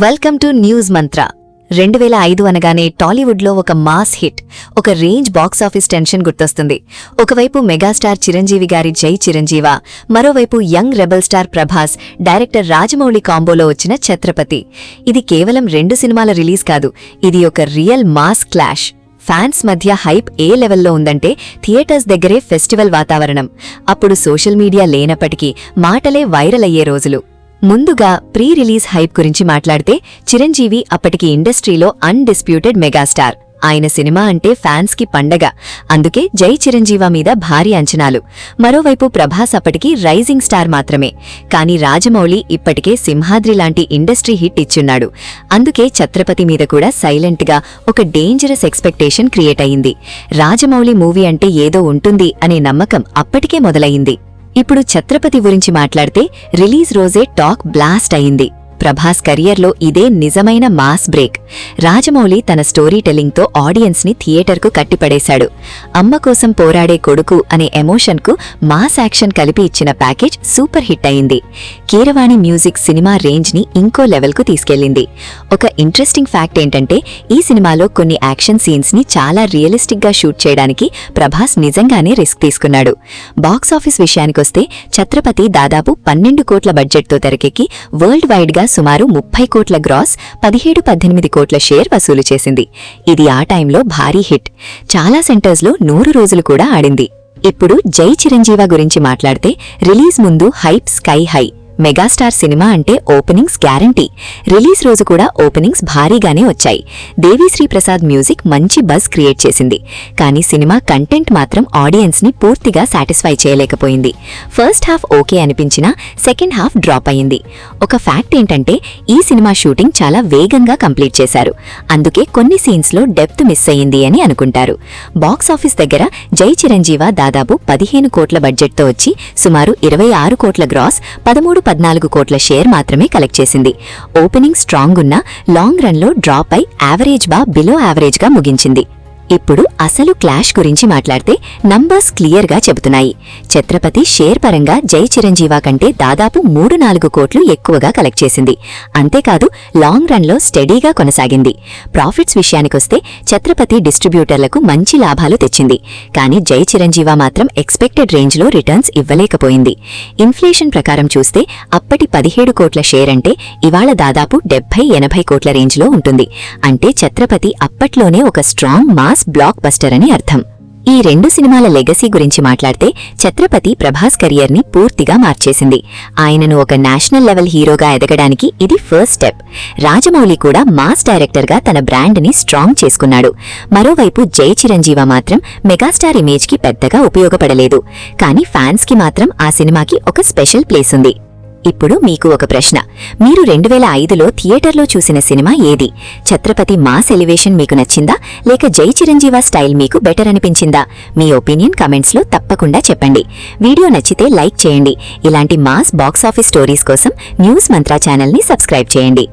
Welcome to news మంత్ర. 2005 అనగానే టాలీవుడ్లో ఒక మాస్ హిట్, ఒక రేంజ్ బాక్సాఫీస్ టెన్షన్ గుర్తొస్తుంది. ఒకవైపు మెగాస్టార్ చిరంజీవి గారి జై చిరంజీవ, మరోవైపు young rebel star Prabhas, director Rajamouli కాంబోలో వచ్చిన ఛత్రపతి. ఇది కేవలం 2 సినిమాల రిలీజ్ కాదు, ఇది ఒక రియల్ మాస్ క్లాష్. ఫ్యాన్స్ మధ్య హైప్ ఏ లెవెల్లో ఉందంటే థియేటర్స్ దగ్గరే ఫెస్టివల్ వాతావరణం. అప్పుడు సోషల్ మీడియా లేనప్పటికీ మాటలే వైరల్ అయ్యే రోజులు. ముందుగా ప్రీ రిలీజ్ హైప్ గురించి మాట్లాడితే చిరంజీవి అప్పటికి ఇండస్ట్రీలో అన్డిస్ప్యూటెడ్ మెగాస్టార్. ఆయన సినిమా అంటే ఫ్యాన్స్ కి పండగ. అందుకే జై చిరంజీవ మీద భారీ అంచనాలు. మరోవైపు ప్రభాస్ అప్పటికి రైజింగ్ స్టార్ మాత్రమే. కానీ రాజమౌళి ఇప్పటికే సింహాద్రి లాంటి ఇండస్ట్రీ హిట్ ఇచ్చున్నాడు. అందుకే ఛత్రపతి మీద కూడా సైలెంట్ గా ఒక డేంజరస్ ఎక్స్పెక్టేషన్ క్రియేట్ అయింది. రాజమౌళి మూవీ అంటే ఏదో ఉంటుంది అనే నమ్మకం అప్పటికే మొదలయింది. ఇప్పుడు ఛత్రపతి గురించి మాట్లాడితే రిలీజ్ రోజే టాక్ బ్లాస్ట్ అయింది. ప్రభాస్ కెరియర్లో ఇదే నిజమైన మాస్ బ్రేక్. రాజమౌళి తన స్టోరీ టెల్లింగ్తో ఆడియన్స్ని థియేటర్కు కట్టిపడేశాడు. అమ్మ కోసం పోరాడే కొడుకు అనే ఎమోషన్కు మాస్ యాక్షన్ కలిపి ఇచ్చిన ప్యాకేజ్ సూపర్ హిట్ అయింది. కీరవాణి మ్యూజిక్ సినిమా రేంజ్ని ఇంకో లెవెల్కు తీసుకెళ్లింది. ఒక ఇంట్రెస్టింగ్ ఫ్యాక్ట్ ఏంటంటే ఈ సినిమాలో కొన్ని యాక్షన్ సీన్స్ని చాలా రియలిస్టిక్గా షూట్ చేయడానికి ప్రభాస్ నిజంగానే రిస్క్ తీసుకున్నాడు. బాక్సాఫీస్ విషయానికొస్తే ఛత్రపతి దాదాపు 12 కోట్ల బడ్జెట్తో తెరకెక్కి వరల్డ్ వైడ్గా సుమారు 30 కోట్ల గ్రాస్, 17-18 కోట్ల షేర్ వసూలు చేసింది. ఇది ఆ టైంలో భారీ హిట్. చాలా సెంటర్స్లో 100 రోజులు కూడా ఆడింది. ఇప్పుడు జై చిరంజీవ గురించి మాట్లాడితే రిలీజ్ ముందు hype sky high. Megastar cinema అంటే ఓపెనింగ్స్ గ్యారంటీ. రిలీజ్ రోజు కూడా ఓపెనింగ్స్ భారీగానే వచ్చాయి. దేవిశ్రీ ప్రసాద్ మ్యూజిక్ మంచి బజ్ క్రియేట్ చేసింది. కానీ సినిమా కంటెంట్ మాత్రం ఆడియన్స్ని పూర్తిగా సాటిస్ఫై చేయలేకపోయింది. ఫస్ట్ హాఫ్ ఓకే అనిపించినా సెకండ్ హాఫ్ డ్రాప్ అయింది. ఒక ఫ్యాక్ట్ ఏంటంటే ఈ సినిమా షూటింగ్ చాలా వేగంగా కంప్లీట్ చేశారు. అందుకే కొన్ని సీన్స్లో డెప్త్ మిస్ అయ్యింది అని అనుకుంటారు. బాక్సాఫీస్ దగ్గర జై చిరంజీవ దాదాపు 15 కోట్ల బడ్జెట్తో వచ్చి సుమారు 26 కోట్ల గ్రాస్, 13-14 కోట్ల షేర్ మాత్రమే కలెక్ట్ చేసింది. ఓపెనింగ్ స్ట్రాంగ్ ఉన్న లాంగ్ రన్లో డ్రాప్ అయి బిలో యావరేజ్గా ముగించింది. ఇప్పుడు అసలు క్లాష్ గురించి మాట్లాడితే నంబర్స్ క్లియర్గా చెబుతున్నాయి. ఛత్రపతి షేర్ పరంగా జై చిరంజీవ కంటే దాదాపు 3-4 కోట్లు ఎక్కువగా కలెక్ట్ చేసింది. అంతేకాదు లాంగ్ రన్లో స్టడీగా కొనసాగింది. ప్రాఫిట్స్ విషయానికొస్తే ఛత్రపతి డిస్ట్రిబ్యూటర్లకు మంచి లాభాలు తెచ్చింది. కానీ జై చిరంజీవ మాత్రం ఎక్స్పెక్టెడ్ రేంజ్లో రిటర్న్స్ ఇవ్వలేకపోయింది. ఇన్ఫ్లేషన్ ప్రకారం చూస్తే అప్పటి 17 కోట్ల షేర్ అంటే ఇవాళ దాదాపు 70-80 కోట్ల రేంజ్లో ఉంటుంది. అంటే ఛత్రపతి అప్పట్లోనే ఒక స్ట్రాంగ్ మాస్ బ్లాక్ బస్టర్ అని అర్థం. ఈ 2 సినిమాల లెగసీ గురించి మాట్లాడితే ఛత్రపతి ప్రభాస్ కెరియర్ని పూర్తిగా మార్చేసింది. ఆయనను ఒక నేషనల్ లెవెల్ హీరోగా ఎదగడానికి ఇది ఫస్ట్ స్టెప్. రాజమౌళి కూడా మాస్ డైరెక్టర్గా తన బ్రాండ్ని స్ట్రాంగ్ చేసుకున్నాడు. మరోవైపు జై చిరంజీవ మాత్రం మెగాస్టార్ ఇమేజ్కి పెద్దగా ఉపయోగపడలేదు. కానీ ఫ్యాన్స్కి మాత్రం ఆ సినిమాకి ఒక స్పెషల్ ప్లేస్ ఉంది. ఇప్పుడు మీకు ఒక ప్రశ్న. మీరు 2005లో థియేటర్లో చూసిన సినిమా ఏది? ఛత్రపతి మాస్ ఎలివేషన్ మీకు నచ్చిందా, లేక జై చిరంజీవ స్టైల్ మీకు బెటర్ అనిపించిందా? మీ ఒపీనియన్ కమెంట్స్లో తప్పకుండా చెప్పండి. వీడియో నచ్చితే లైక్ చేయండి. ఇలాంటి మాస్ బాక్సాఫీస్ స్టోరీస్ కోసం న్యూస్ మంత్ర ఛానల్ని సబ్స్క్రైబ్ చేయండి.